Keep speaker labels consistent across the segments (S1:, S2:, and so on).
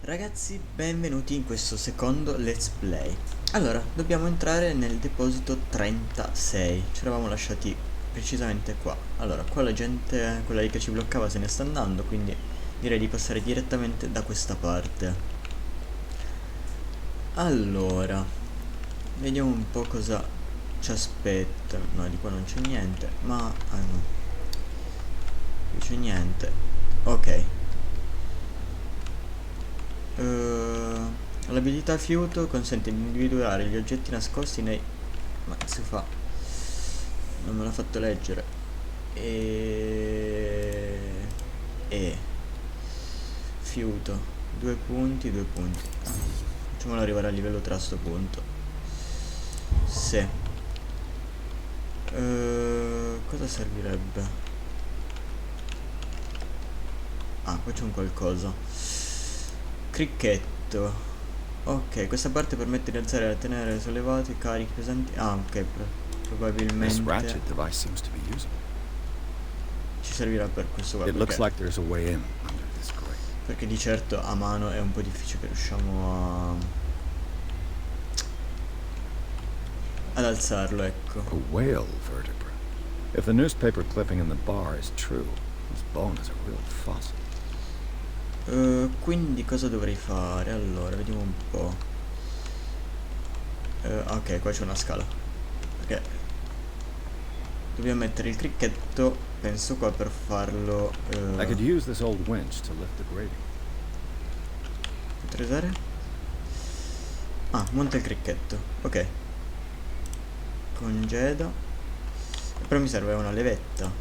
S1: Ragazzi, benvenuti in questo secondo let's play. Allora, dobbiamo entrare nel deposito 36. Ci eravamo lasciati precisamente qua. Allora, qua la gente, quella lì che ci bloccava se ne sta andando, quindi direi di passare direttamente da questa parte. Allora, vediamo un po' cosa ci aspetta. No, di qua non c'è niente, ma... ah no, qui c'è niente. Ok. L'abilità fiuto consente di individuare gli oggetti nascosti nei... ma che si fa? Non me l'ha fatto leggere. E fiuto 2 punti, 2 punti. Facciamolo arrivare a livello 3 a sto punto. Se cosa servirebbe? Ah, qua c'è un qualcosa. Cricchetto. Ok, questa parte permette di alzare e tenere sollevati carichi pesanti. Ah, ok,
S2: This
S1: probabilmente
S2: ratchet device seems to be usable.
S1: ci servirà per questo qua.
S2: It looks
S1: Perché,
S2: like there's a way in under this grate.
S1: perché di certo a mano è un po' difficile che riusciamo ad alzarlo, ecco.
S2: A whale vertebra. If the newspaper clipping in the bar is true, this bone is a real fossil.
S1: Quindi cosa dovrei fare? Allora, vediamo un po'. Ok, qua c'è una scala. Perché dobbiamo mettere il cricchetto, penso qua per farlo.
S2: I could use this old winch to lift the grating.
S1: Potrei usare? Ah, monta il cricchetto. Ok. Congedo. Però mi serve una levetta.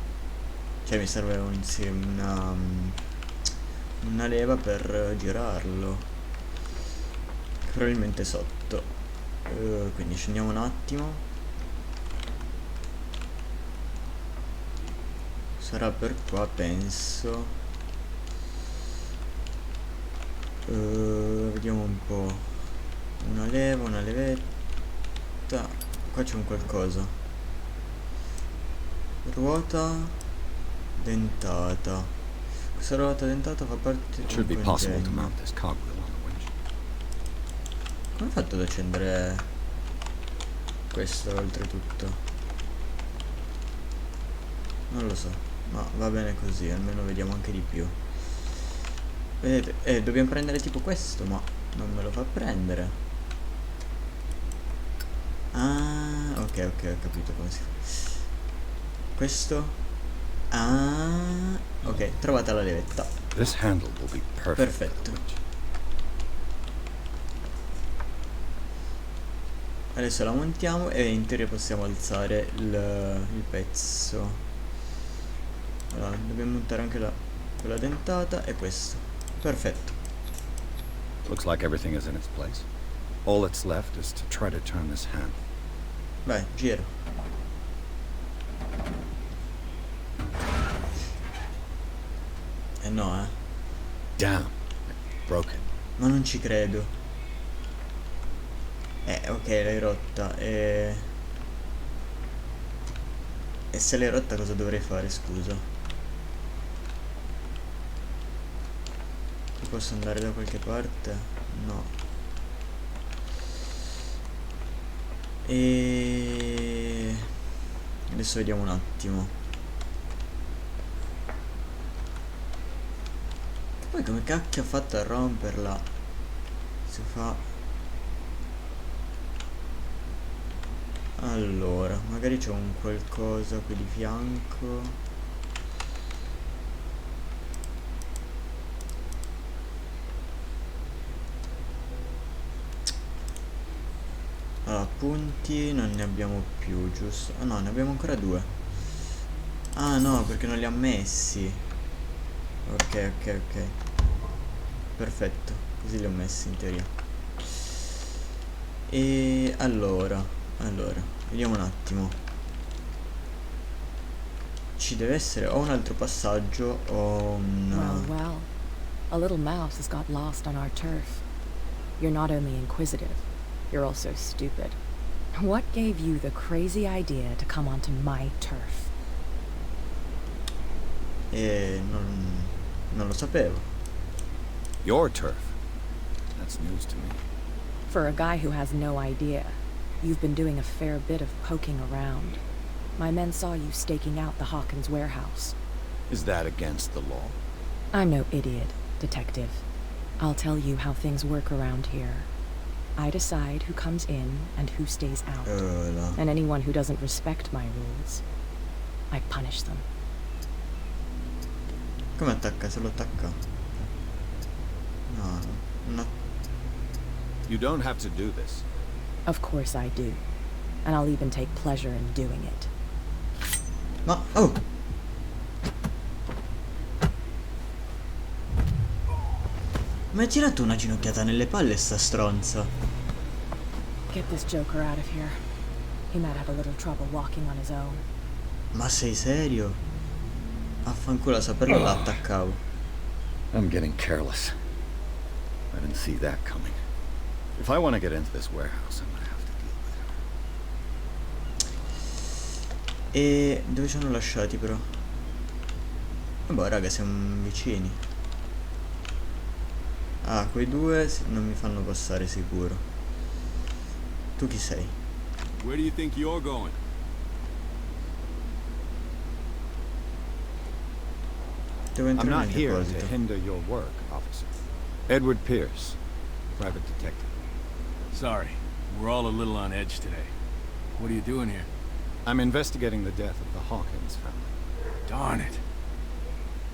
S1: Cioè mi serve sì, una leva per girarlo. Probabilmente sotto. Quindi scendiamo un attimo. Sarà per qua, penso. Vediamo un po'. Una leva, una levetta. Qua c'è un qualcosa. Ruota dentata. Questa ruota dentata fa parte
S2: It
S1: di
S2: should be
S1: un
S2: possible to
S1: congegno.
S2: mount this cogwheel on the winch.
S1: Come ho fatto ad accendere questo oltretutto? Non lo so, ma va bene così, almeno vediamo anche di più. Vedete, dobbiamo prendere tipo questo, ma non me lo fa prendere. Ah, ok, ho capito come si fa. Questo? Ah, ok, trovata la levetta.
S2: This handle will be perfect for the
S1: Perfetto.
S2: winch.
S1: Adesso la montiamo e in teoria possiamo alzare il pezzo. Allora, dobbiamo montare anche quella dentata e questo. Perfetto.
S2: Looks like everything is in its place. All that's left is to try to turn this handle.
S1: Vai, gira. Eh no,
S2: Damn! Broke it.
S1: ma non ci credo. Ok, l'hai rotta. E se l'hai rotta cosa dovrei fare, scusa? Posso andare da qualche parte? No. E adesso vediamo un attimo. Che poi come cacchio ha fatto a romperla? Si fa... Allora, magari c'è un qualcosa qui di fianco. Allora, punti non ne abbiamo più, giusto? Ah no, ne abbiamo ancora 2. Ah no, perché non li ha messi. Ok. Perfetto, così li ho messi in teoria. E allora, vediamo un attimo. Ci deve essere o un altro passaggio o un...
S3: Well. A little mouse has got lost on our turf. You're not only inquisitive, you're also stupid. What gave you the crazy idea to come onto my turf?
S1: non lo sapevo.
S2: Your turf. That's news to me.
S3: For a guy who has no idea, you've been doing a fair bit of poking around. My men saw you staking out the Hawkins warehouse.
S2: Is that against the law?
S3: I'm no idiot, Detective. I'll tell you how things work around here. I decide who comes in and who stays out.
S1: No.
S3: And anyone who doesn't respect my rules, I punish them.
S1: Come attacca? Se lo attacca? No, no.
S2: You don't have to do this.
S3: Of course I do. And I'll even take pleasure in doing it.
S1: Ma... Oh! Mi ha tirato una ginocchiata nelle palle sta stronza.
S3: Get this joker out of here. He might have a little trouble walking on his own.
S1: Ma sei serio? Affanculo, a saperlo la attaccavo.
S2: I'm getting careless. I didn't see that coming. If I want to get into this warehouse, I'm gonna have to deal with her.
S1: E dove ci hanno lasciati però? Vabbè raga, siamo vicini. Ah, quei due non mi fanno passare sicuro. Tu chi sei?
S4: Where do you think you're going?
S1: Devo
S2: I'm
S1: entrare
S2: not
S1: nel
S2: here to
S1: deposito.
S2: hinder your work, officer. Edward Pierce, private detective.
S4: Sorry, we're all a little on edge today. What are you doing here?
S2: I'm investigating the death of the Hawkins family.
S4: Darn it.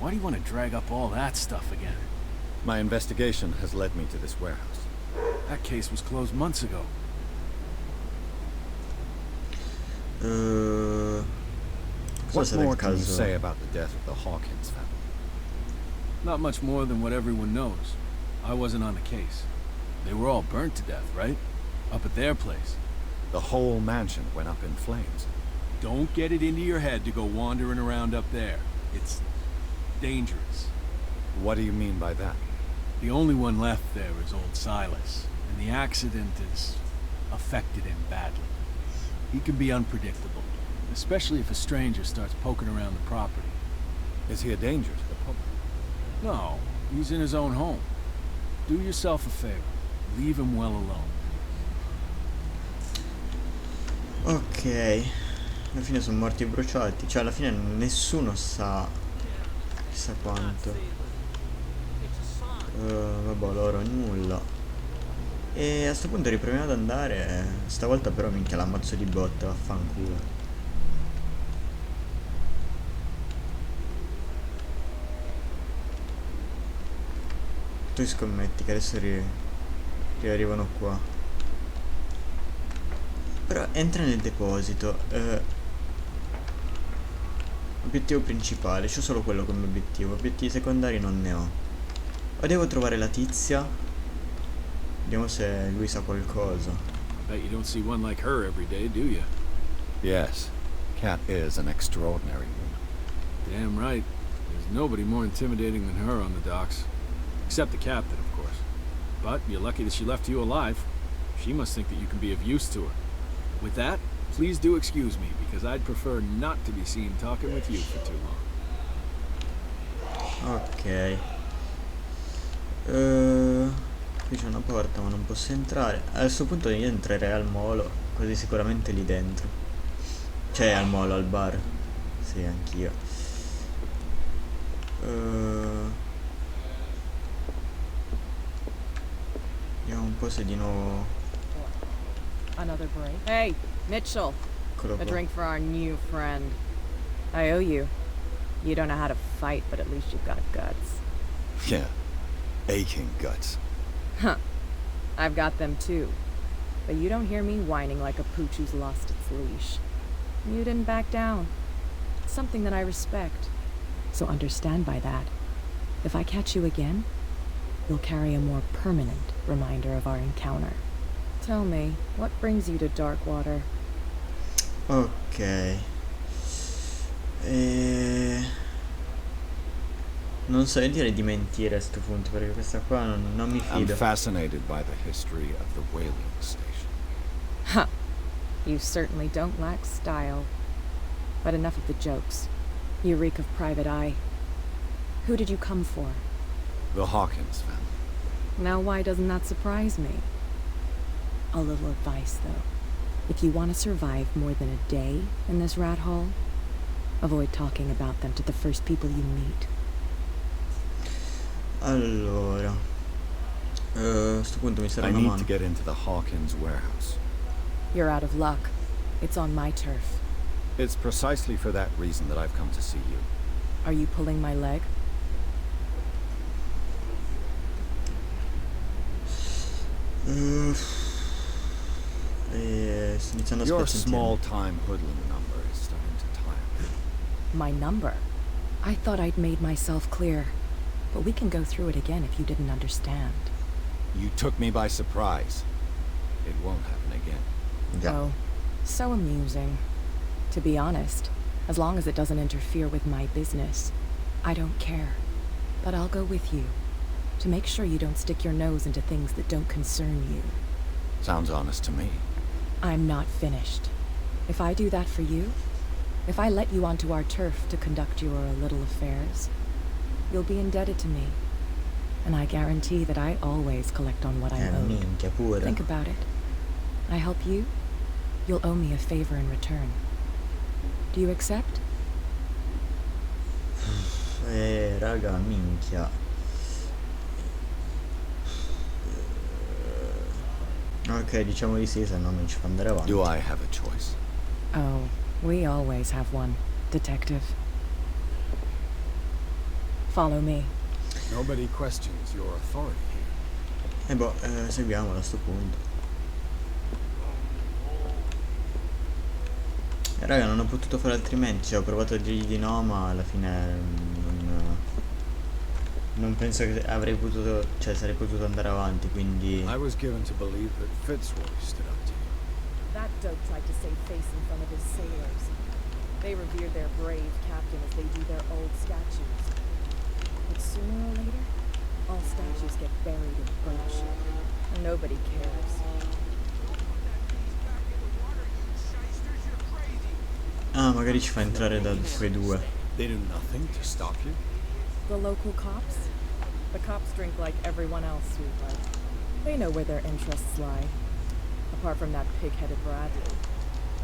S4: Why do you want to drag up all that stuff again?
S2: My investigation has led me to this warehouse.
S4: That case was closed months ago.
S2: What
S1: Cosa
S2: more
S1: del
S2: can you
S1: caso?
S2: say about the death of the Hawkins family?
S4: Not much more than what everyone knows. I wasn't on the case. They were all burnt to death, right? Up at their place.
S2: The whole mansion went up in flames.
S4: Don't get it into your head to go wandering around up there. It's dangerous.
S2: What do you mean by that?
S4: The only one left there is old Silas, and the accident has affected him badly. He can be unpredictable, especially if a stranger starts poking around the property.
S2: Is he a danger to the public?
S4: No, he's in his own home. Do yourself a favor. Leave him well alone.
S1: Ok. Alla fine sono morti bruciati. Cioè alla fine nessuno sa chissà quanto. Vabbè, loro nulla. E a sto punto riproviamo ad andare. Stavolta però minchia l'ammazzo di botte, vaffanculo. Tu scommetti che adesso riarrivano qua. Però entra nel deposito. Obiettivo principale, c'ho solo quello come obiettivo. Obiettivi secondari non ne ho. O devo trovare la tizia. Vediamo se lui sa qualcosa.
S4: Bet you don't see one like her every day, do you?
S2: Yes. Cat is an extraordinary woman.
S4: Damn right. There's nobody more intimidating than her on the docks. Except the captain, of course. But you're lucky that she left you alive. She must think that you can be of use to her. With that, please do excuse me, because I'd prefer not to be seen talking with you for too long.
S1: Ok. Qui c'è una porta ma non posso entrare. A questo punto io entrerei al molo, così sicuramente lì dentro. Cioè al molo, al bar. Sì, anch'io. Vediamo un po' se di nuovo.
S3: Another break. Hey, Mitchell.
S1: Eccolo
S3: A
S1: qua.
S3: drink for our new friend. I owe you. You don't know how to fight, but at least you've got guts.
S2: Yeah. Aching guts.
S3: Huh. I've got them too. But you don't hear me whining like a pooch who's lost its leash. You didn't back down. It's something that I respect. So understand by that. If I catch you again, you'll carry a more permanent reminder of our encounter. Tell me, what brings you to Darkwater?
S1: Ok. Non so, io direi di mentire a sto punto, perché questa qua non mi
S2: I'm
S1: fido.
S2: fascinated by the history of the whaling station.
S3: Huh. You certainly don't lack style. But enough of the jokes. You reek of private eye. Who did you come for?
S2: The Hawkins family.
S3: Now why doesn't that surprise me? A little advice, though. If you want to survive more than a day in this rat hole, avoid talking about them to the first people you meet.
S1: Allora, a sto punto mi serve
S2: I
S1: una
S2: need
S1: mano.
S2: to get into the Hawkins warehouse.
S3: You're out of luck. It's on my turf.
S2: It's precisely for that reason that I've come to see you.
S3: Are you pulling my leg?
S1: Sto iniziando a
S2: Your
S1: spezzare.
S2: small-time hoodlum number is starting to tire.
S3: My number? I thought I'd made myself clear. But we can go through it again if you didn't understand.
S2: You took me by surprise. It won't happen again.
S1: Già.
S3: Oh, so amusing. To be honest, as long as it doesn't interfere with my business, I don't care. But I'll go with you, to make sure you don't stick your nose into things that don't concern you.
S2: Sounds honest to me.
S3: I'm not finished. If I do that for you, if I let you onto our turf to conduct your little affairs, you'll be indebted to me. And I guarantee that I always collect on what I'm owed.
S1: Minchia pure.
S3: Think about it. I help you, you'll owe me a favor in return. Do you accept?
S1: Raga, minchia. Ok, diciamo di sì, se no non ci fa andare avanti.
S2: Do I have a choice?
S3: Oh, we always have one, detective. Follow me.
S4: Nobody questions your authority here.
S1: E boh, seguiamolo a sto punto. Raga, non ho potuto fare altrimenti, cioè ho provato a dirgli di no, ma alla fine non penso che avrei potuto, cioè sarei potuto andare avanti, quindi...
S4: I was given to believe that Fitzroy stood up to you.
S3: That dope tried to save face in front of his sailors. They revere their brave captain as they do their old statues. But sooner or later, all statues get buried in bullshit. And nobody cares.
S1: Ah, magari ci fa entrare da quei due.
S4: They do nothing to stop you?
S3: The local cops? The cops drink like everyone else, sweetheart. They know where their interests lie. Apart from that pig-headed Bradley.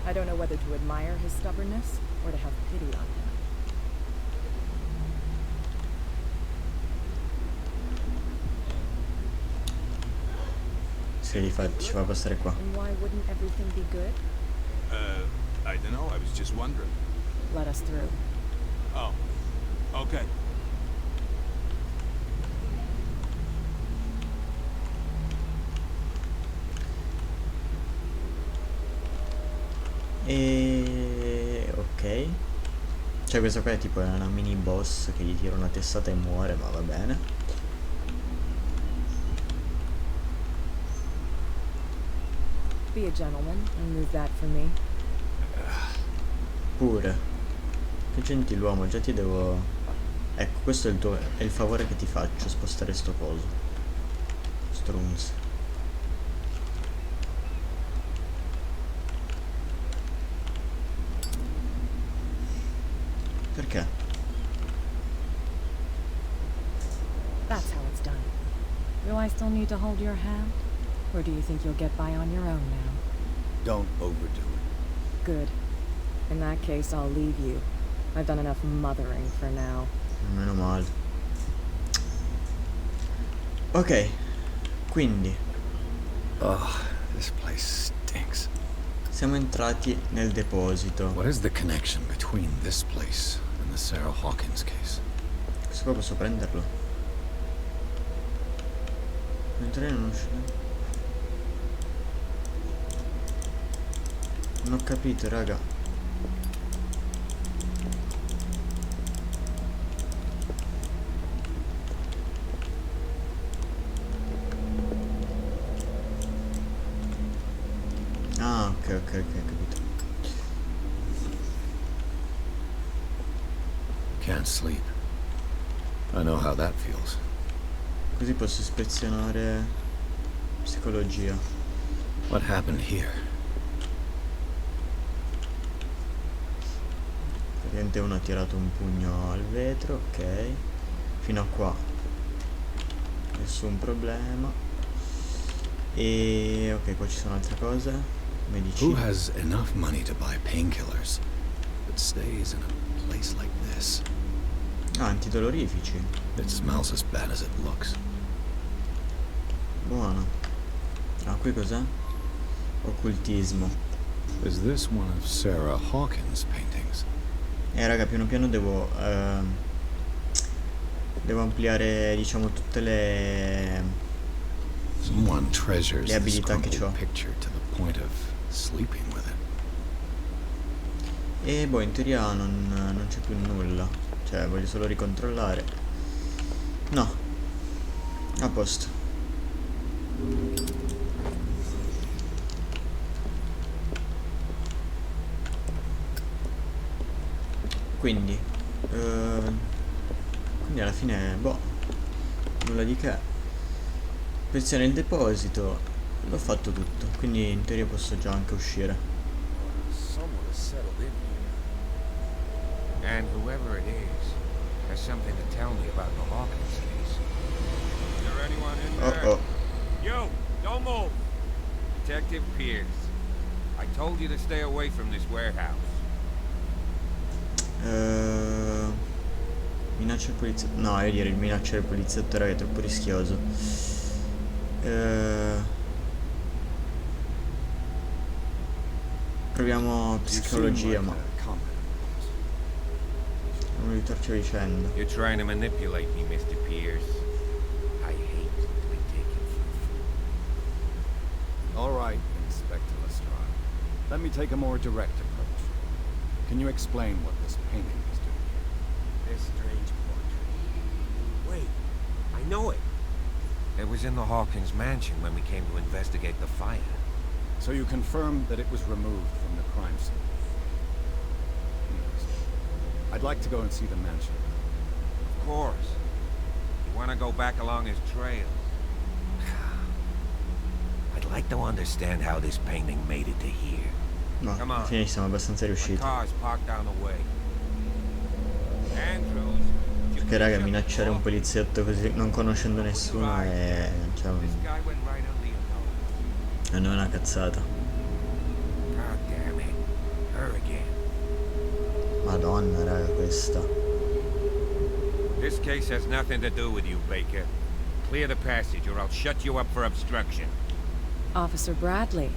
S3: I don't know whether to admire his stubbornness or to have pity on him.
S1: Se ci fa passare qua.
S3: And why wouldn't everything be good?
S5: I don't know. I was just wondering.
S3: Let us through.
S5: Oh, okay.
S1: Ok. Cioè questa qua è tipo una mini boss che gli tira una testata e muore, ma va bene.
S3: Be a gentleman and move that for me.
S1: Pure. Che gentiluomo, già ti devo... Ecco, questo è è il favore che ti faccio, spostare sto coso. Strunz. Perché?
S3: That's how it's done. Do I still need to hold your hand? Or do you think you'll get by on your own now?
S2: Don't overdo it.
S3: Good. In that case, I'll leave you. I've done enough mothering for now.
S1: Meno male. Ok, quindi
S2: Ugh, this place stinks.
S1: siamo entrati nel deposito.
S2: What is the connection between this place and the Sarah Hawkins case?
S1: Questo qua posso prenderlo? Entrare non uscire. Non ho capito, raga. Ah, ok, capito.
S2: Can't sleep. I know how that feels.
S1: Così posso ispezionare psicologia.
S2: What happened here?
S1: Praticamente uno ha tirato un pugno al vetro, ok. Fino a qua. nessun problema. E ok, qua ci sono altre cose.
S2: Who
S1: Medicina.
S2: has enough money to buy painkillers but stays in a place like this?
S1: Ah, antidolorifici.
S2: It smells as bad as it looks.
S1: Buono. Ah, qui cos'è? Occultismo.
S2: Is this one of Sarah Hawkins' paintings?
S1: Raga, piano piano devo ampliare, diciamo, tutte le
S2: Someone treasures
S1: Le
S2: this
S1: abilità che
S2: crumpled
S1: c'ho.
S2: picture to the point of sleeping with it.
S1: E boh, in teoria non c'è più nulla. Cioè, voglio solo ricontrollare. No. A posto. Quindi quindi alla fine, boh, nulla di che. Posizione il deposito. L'ho fatto tutto. Quindi in teoria posso già anche uscire.
S6: Someone has settled in here. And whoever it is has something to tell me about the Hawkins case. Is there anyone in there?
S1: Oh oh.
S6: You! Don't move! Detective Pierce. I told you to stay away from this warehouse.
S1: Minaccia il poliziotto. No, io direi minaccia il poliziotto, raga, è troppo rischioso. Proviamo psicologia, ma non aiutarci a vicenda.
S6: You're trying to manipulate me, Mr. Pierce. I hate to be taken for a fool.
S2: All right, Inspector Lestrade. Let me take a more direct approach. Can you explain what this painting is doing here?
S6: This strange portrait. Wait, I know it. It was in the Hawkins mansion when we came to investigate the fire.
S2: So you confirm that it was removed from the crime scene? Yes. I'd like to go and see the mansion.
S6: Of course. You want to go back along his trail? I'd like to understand how this painting made it to here.
S1: No,
S6: Come on.
S1: alla fine ci siamo abbastanza
S6: My
S1: riusciti.
S6: car's parked down the way. Andrews.
S1: Perché raga, minacciare un poliziotto così non conoscendo nessuno è, cioè,
S6: This guy went right under your nose.
S1: non è una cazzata.
S6: God damn it. Her again.
S1: Madonna raga, questa.
S6: This case has nothing to do with you, Baker. Clear the passage or I'll shut you up for obstruction.
S3: Officer Bradley,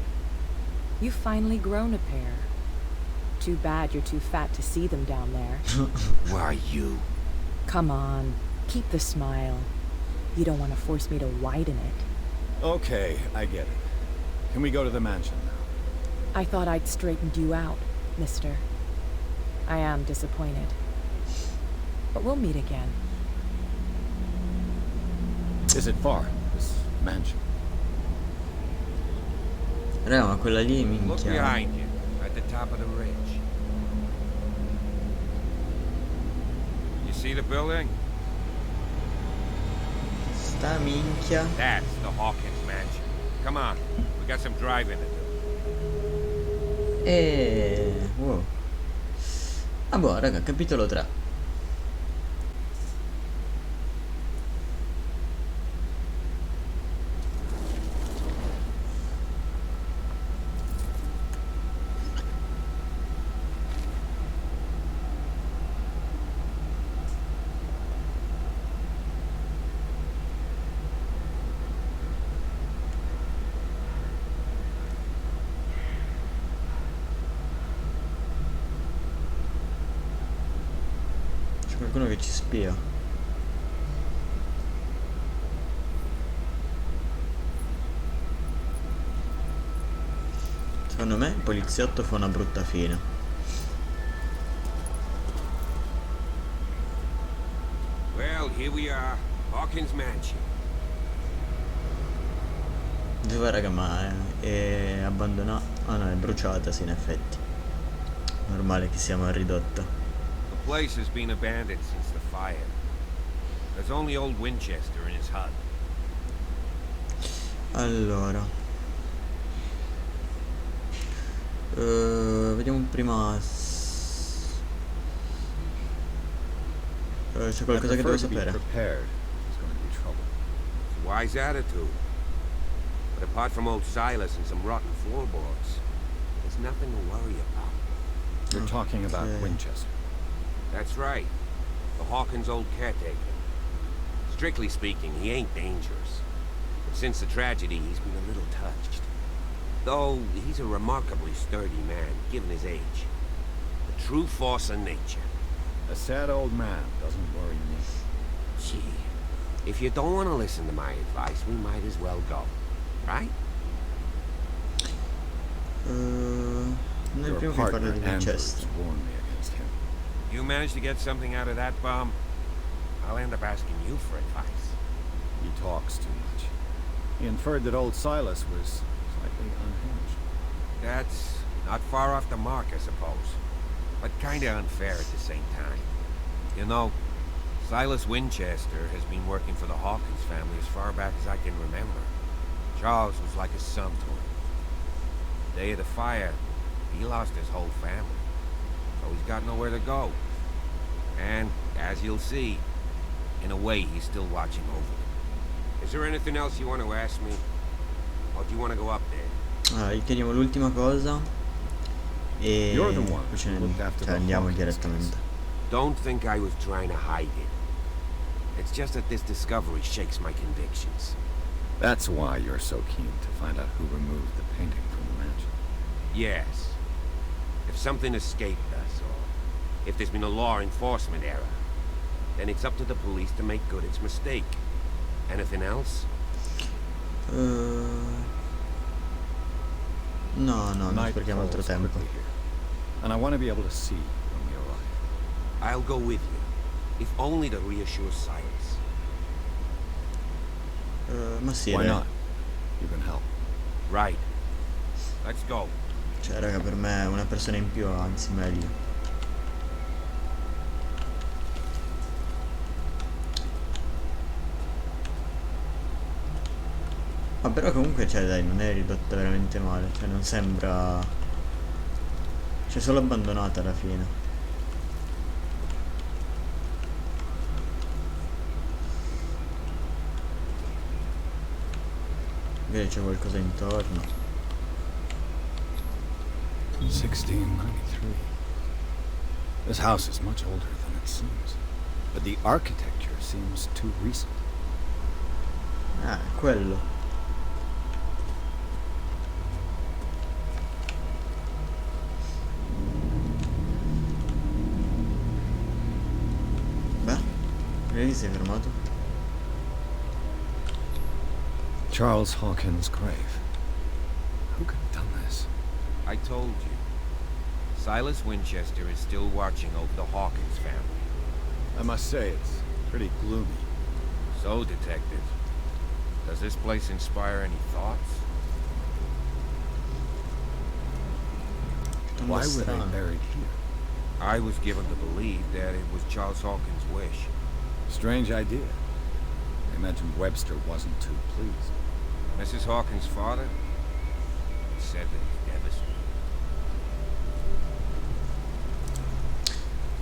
S3: you've finally grown a pair. Too bad you're too fat to see them down there.
S6: Why you?
S3: Come on, keep the smile. You don't want to force me to widen it.
S2: Okay, I get it. Can we go to the mansion now?
S3: I thought I'd straightened you out, mister. I am disappointed. But we'll meet again.
S2: Is it far, this mansion?
S1: Raga, ma quella lì,
S6: Look
S1: minchia.
S6: behind you, at the top of the ridge. You see the building?
S1: Sta minchia.
S6: That's the Hawkins mansion. Come on, we got some driving to do.
S1: Wow. Ah boh, raga, capitolo 3. C'è qualcuno che ci spia. Secondo me il poliziotto fa una brutta fine.
S6: Well, here we are, Hawkins mansion.
S1: Dove raga, ma è abbandonata. Ah no, è bruciata, sì, in effetti. Normale che sia mal ridotta.
S6: The place has been abandoned since the fire. There's only old Winchester in his hut.
S1: Allora vediamo prima c'è qualcosa che devo sapere.
S2: Prepared. There's going to be trouble.
S6: Wise attitude. But apart from old Silas and some rotten floorboards, there's nothing to worry about.
S2: You're talking about
S1: Okay.
S2: Winchester.
S6: That's right. The Hawkins' old caretaker. Strictly speaking, he ain't dangerous. But since the tragedy, he's been a little touched. Though he's a remarkably sturdy man, given his age. A true force of nature.
S2: A sad old man doesn't worry me.
S6: Gee, if you don't want to listen to my advice, we might as well go. Right?
S1: Nel
S2: Your
S1: primo film parla
S2: partner
S1: di
S2: Andrews
S1: Winchester.
S2: warned me against him.
S6: You manage to get something out of that bomb, I'll end up asking you for advice.
S2: He talks too much. He inferred that old Silas was slightly unhinged.
S6: That's not far off the mark, I suppose. But kinda unfair at the same time. You know, Silas Winchester has been working for the Hawkins family as far back as I can remember. Charles was like a son to him. The day of the fire, he lost his whole family. So he's got nowhere to go. And, as you'll see, in a way he's still watching over them. Is there anything else you want to ask me? Or do you want to go up there?
S1: Allora, riteniamo l'ultima cosa e
S2: You're the one
S1: poi ce
S2: who
S1: ne
S2: looked after
S1: cioè,
S2: the
S1: andiamo
S2: Hawkins
S1: direttamente.
S6: Don't think I was trying to hide it. It's just that this discovery shakes my convictions.
S2: That's why you're so keen to find out who removed the painting from the mansion.
S6: Yes. If something escaped us, or if there's been a law enforcement error, then it's up to the police to make good its mistake. Anything else?
S1: No, non
S2: Night
S1: sprechiamo altro
S2: falls
S1: tempo.
S2: quickly here, and I want to be able to see when we arrive.
S6: I'll go with you, if only to reassure Silas.
S1: Ma sì,
S2: Why
S1: dai.
S2: not? You can help.
S6: Right. Let's go.
S1: Cioè, raga, per me una persona in più, anzi meglio. Ma però comunque, cioè, dai, non è ridotta veramente male. Cioè, non sembra... Cioè, solo abbandonata alla fine. Magari c'è qualcosa intorno.
S2: 1693. This house is much older than it seems, but the architecture seems too recent.
S1: Ah, quello. Beh, vedi, sei fermato?
S2: Charles Hawkins' grave. Who could have done this?
S6: I told you. Silas Winchester is still watching over the Hawkins family.
S2: I must say, it's pretty gloomy.
S6: So, Detective, does this place inspire any thoughts?
S1: Un
S2: Why
S1: po'
S2: were they
S1: strano.
S2: buried here?
S6: I was given to believe that it was Charles Hawkins' wish.
S2: Strange idea. I imagine Webster wasn't too pleased.
S6: Mrs. Hawkins' father said that he's devastated.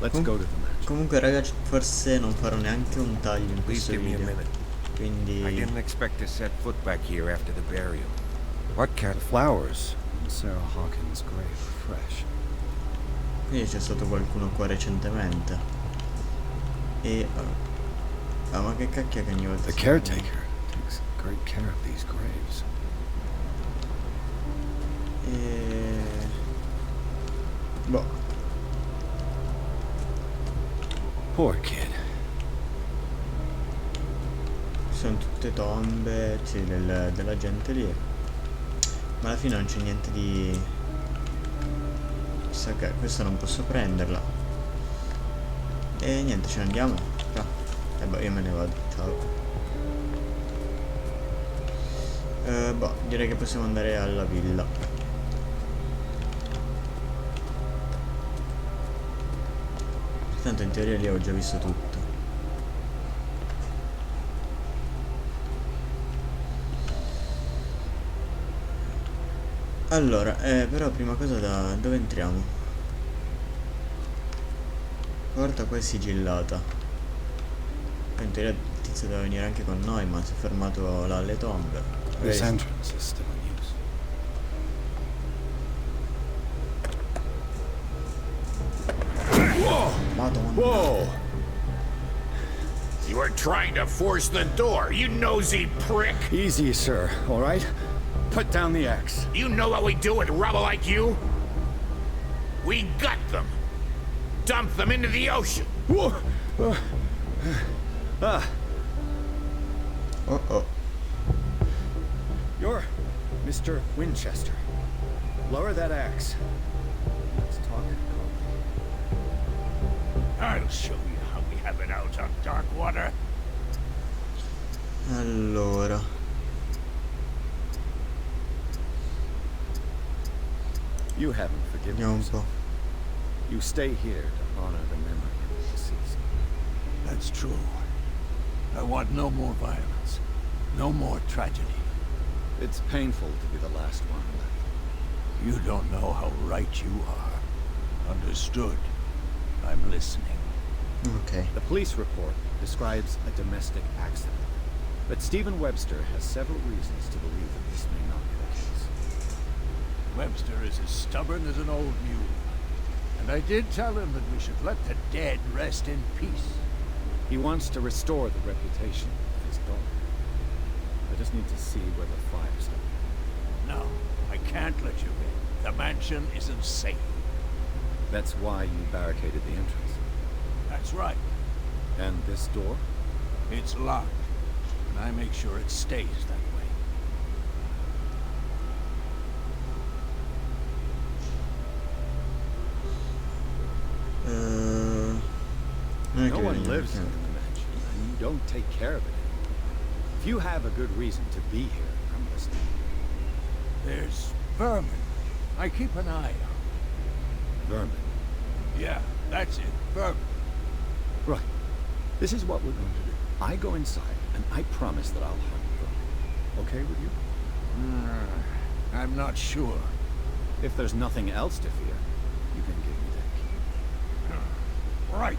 S2: Let's go to the mansion.
S1: Comunque ragazzi, forse non farò neanche un taglio in
S6: Please
S1: questo
S6: give me a
S1: video.
S6: minute.
S1: Quindi
S6: I didn't expect to set foot back here after the burial.
S2: What cat flowers on Sarah Hawkins' grave are fresh.
S1: Quindi c'è stato qualcuno qua recentemente. E ah, ma che cacchio che ogni volta
S2: The
S1: si-
S2: caretaker takes great care of these graves.
S1: E boh,
S2: Poor kid.
S1: sono tutte tombe, sì, della gente lì. Ma alla fine non c'è niente di... Sa che questa non posso prenderla. E niente, ce ne andiamo. Ah, e boh, io me ne vado, ciao. Boh, direi che possiamo andare alla villa. Tanto in teoria lì ho già visto tutto. Allora, però prima cosa da dove entriamo? Porta qua è sigillata. In teoria ti tizio doveva venire anche con noi, ma si è fermato là alle tombe.
S2: This
S1: Magari-
S2: entrance is still in use.
S1: Madonna.
S2: Whoa!
S7: You were trying to force the door, you nosy prick!
S2: Easy, sir, all right? Put down the axe.
S7: You know what we do with rubble like you? We gut them. Dump them into the ocean.
S2: Whoa! Ah,
S1: Oh oh.
S2: you're Mr. Winchester. Lower that axe. Let's talk calmly.
S7: I'll show you how we have it out on dark water.
S1: Allora.
S2: You haven't forgiven
S1: Vediamo un
S2: yourself.
S1: po'.
S2: You stay here to honor the memory of the deceased.
S8: That's true. I want no more violence. No more tragedy.
S2: It's painful to be the last one left.
S8: You don't know how right you are. Understood. I'm listening.
S1: Ok.
S2: The police report describes a domestic accident, but Stephen Webster has several reasons to believe that this may not be the case.
S8: Webster is as stubborn as an old mule. And I did tell him that we should let the dead rest in peace.
S2: He wants to restore the reputation of his daughter. I just need to see where the fire started.
S8: No, I can't let you in. The mansion isn't safe.
S2: That's why you barricaded the entrance.
S8: That's right.
S2: And this door?
S8: It's locked. And I make sure it stays that way.
S1: Non è
S2: No
S1: che
S2: one
S1: veniamo
S2: lives in
S1: qui.
S2: the mansion, and you don't take care of it anymore. If you have a good reason to be here, I'm listening.
S8: There's vermin. I keep an eye on.
S2: Vermin.
S8: Yeah, that's it. Vermin.
S2: Right. This is what we're going to do. I go inside, and I promise that I'll hunt vermin. Okay with you?
S8: I'm not sure.
S2: If there's nothing else to fear, you can give me that key.
S8: Right.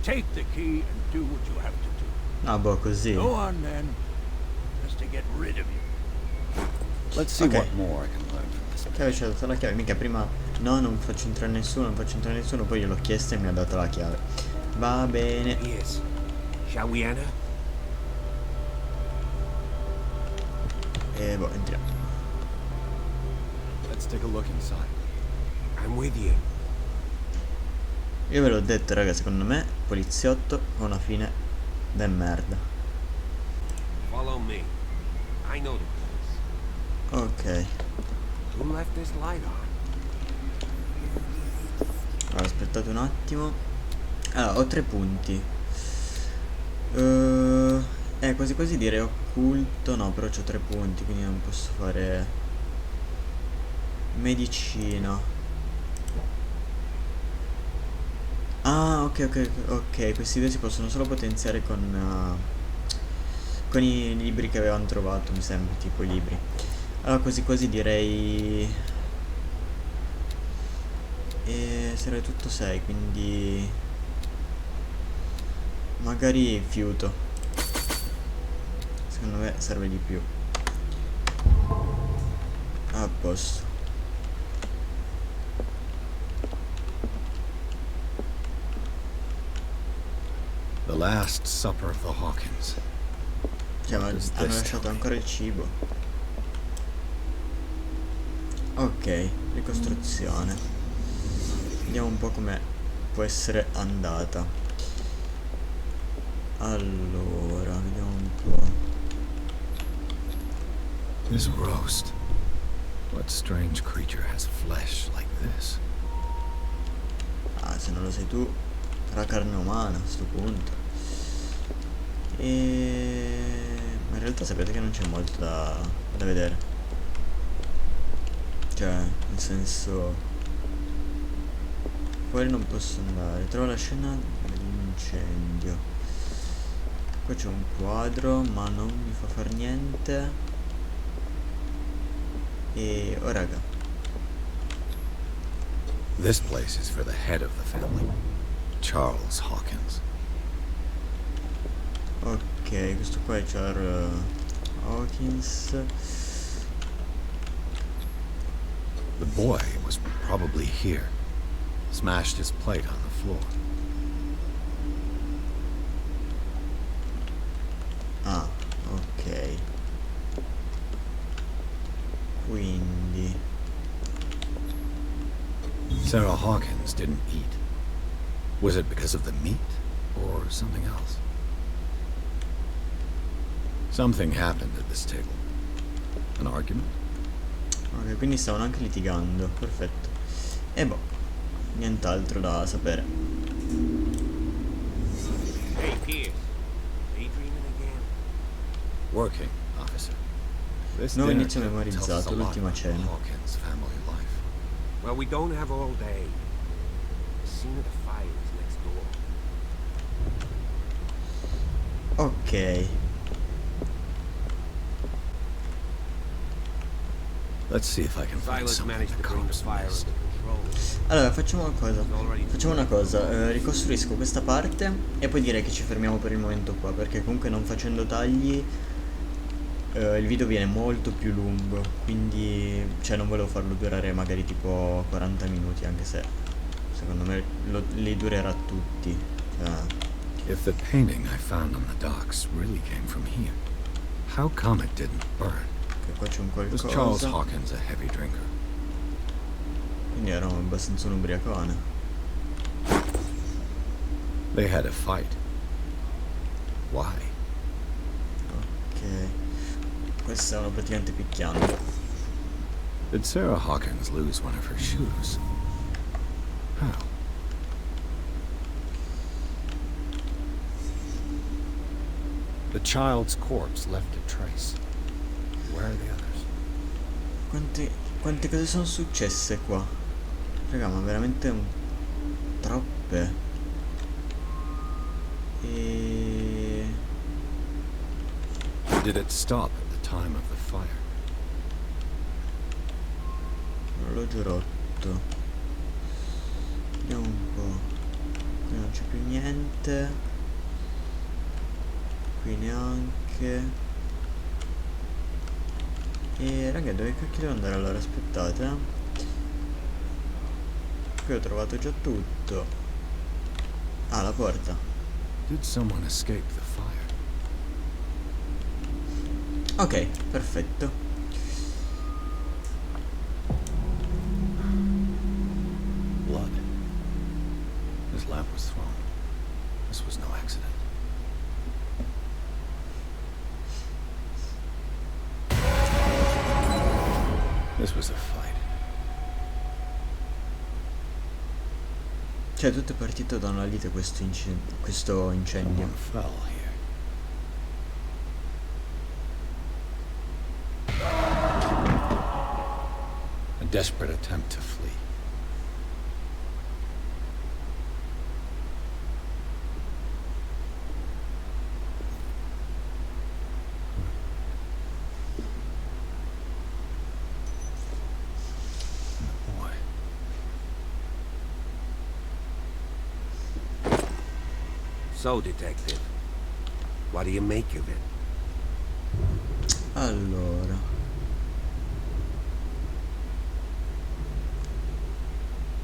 S8: Take the key and do what you have to do.
S1: Ah, boh, così.
S8: Go on then. Just to get rid of you.
S2: Let's see
S1: Okay.
S2: what more I can learn from this man.
S1: Che ci ha dato la chiave, mica prima no, non faccio entrare nessuno, non faccio entrare nessuno, poi gliel'ho chiesto e mi ha dato la chiave. Va bene.
S6: Yes. Shall we enter?
S1: E boh, entriamo.
S2: Let's take a look inside.
S6: I'm with you.
S1: Io ve l'ho detto, raga, secondo me poliziotto ha una fine de merda.
S6: Follow me. I know the place.
S1: Ok.
S6: Who left this light on?
S1: Allora, aspettate un attimo. Allora, ho 3 punti. Quasi quasi direi occulto. No, però ho 3 punti, quindi non posso fare medicina. Ah, ok, questi due si possono solo potenziare con i libri che avevamo trovato, mi sembra, tipo i libri. Allora, quasi quasi direi sarebbe tutto 6, quindi magari fiuto. Secondo me serve di più. A posto.
S2: The Last Supper of the Hawkins.
S1: Cioè, ma
S2: Does
S1: hanno
S2: this
S1: lasciato
S2: tell me?
S1: ancora il cibo. Ok, ricostruzione. Vediamo un po' come può essere andata. Allora, vediamo un po'.
S2: This roast. What strange creature has flesh like this?
S1: Ah, se non lo sai tu, era carne umana a sto punto. Ma in realtà sapete che non c'è molto da vedere. Cioè, nel senso, fuori non posso andare. Trovo la scena dell'incendio. Qua c'è un quadro, ma non mi fa far niente. E oh raga,
S2: This place is for the head of the family, Charles Hawkins.
S1: ok. Ok, questo qua è Charles Hawkins.
S2: The boy was probably here. Smashed his plate on the floor.
S1: Ah, ok. Quindi
S2: Sarah Hawkins didn't eat. Was it because of the meat or something else? Something happened at this table. An argument?
S1: ok, quindi stavano anche litigando. Perfetto. E boh, nient'altro da sapere.
S6: Hey, Pierce. Daydreaming again?
S2: Working, officer. This
S1: Nuovo
S2: dinner
S1: inizio
S2: table tells us
S1: memorizzato,
S2: a lot
S1: l'ultima
S2: about
S1: cena.
S2: Hawkins' family life.
S6: Well, we don't have all day. The scene of the fire is next door.
S1: Ok.
S2: Let's see if I can find
S6: Silas
S2: something
S6: managed
S2: the
S6: to bring the
S2: cops
S6: fire
S2: missed.
S6: under control.
S1: Allora facciamo una cosa, ricostruisco questa parte e poi direi che ci fermiamo per il momento qua, perché comunque non facendo tagli il video viene molto più lungo, quindi cioè non volevo farlo durare magari tipo 40 minuti, anche se secondo me li durerà tutti.
S2: If the painting I found on the docks really came from here, how come it didn't burn?
S1: Che qua c'è un
S2: Was Charles
S1: qualcosa,
S2: Hawkins a heavy drinker?
S1: quindi era abbastanza un ubriacone.
S2: They had a fight. Why?
S1: Ok, questi stavano praticamente picchiando.
S2: Did Sarah Hawkins lose one of her shoes? How? The child's corpse left a trace. Where are the others?
S1: Quante cose sono successe qua? Raga, ma veramente troppe. E...
S2: Did it stop at the time of the fire?
S1: Orologio rotto. Vediamo un po'. Qui non c'è più niente. Qui neanche. E raga, dove cacchio devo andare allora? Aspettate. Qui ho trovato già tutto. Ah, la porta.
S2: Did someone escape the fire?
S1: Ok, perfetto.
S2: Blood. His lamp was thrown. This was no accident. This was a fight.
S1: Cioè, tutto è partito da una lite questo incendio.
S2: Someone fell here. A desperate attempt to flee. And the boy.
S6: So, Detective, what do you make of it?
S1: Allora,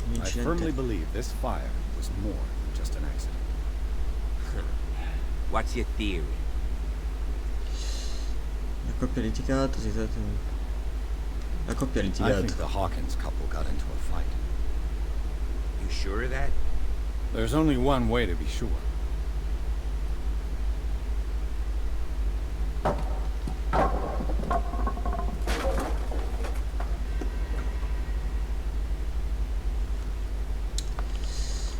S2: I firmly
S1: l'incidente.
S2: believe this fire was more than just an accident.
S6: What's your theory?
S1: La coppia ha litigato, la coppia ha
S2: I
S1: litigato.
S2: think the Hawkins couple got into a fight.
S6: You sure of that?
S2: There's only one way to be sure.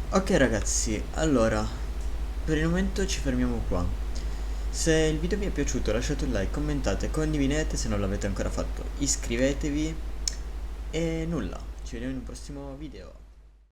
S1: Ok ragazzi, allora, per il momento ci fermiamo qua. Se il video vi è piaciuto lasciate un like, commentate, condividete se non l'avete ancora fatto, iscrivetevi e nulla, ci vediamo in un prossimo video.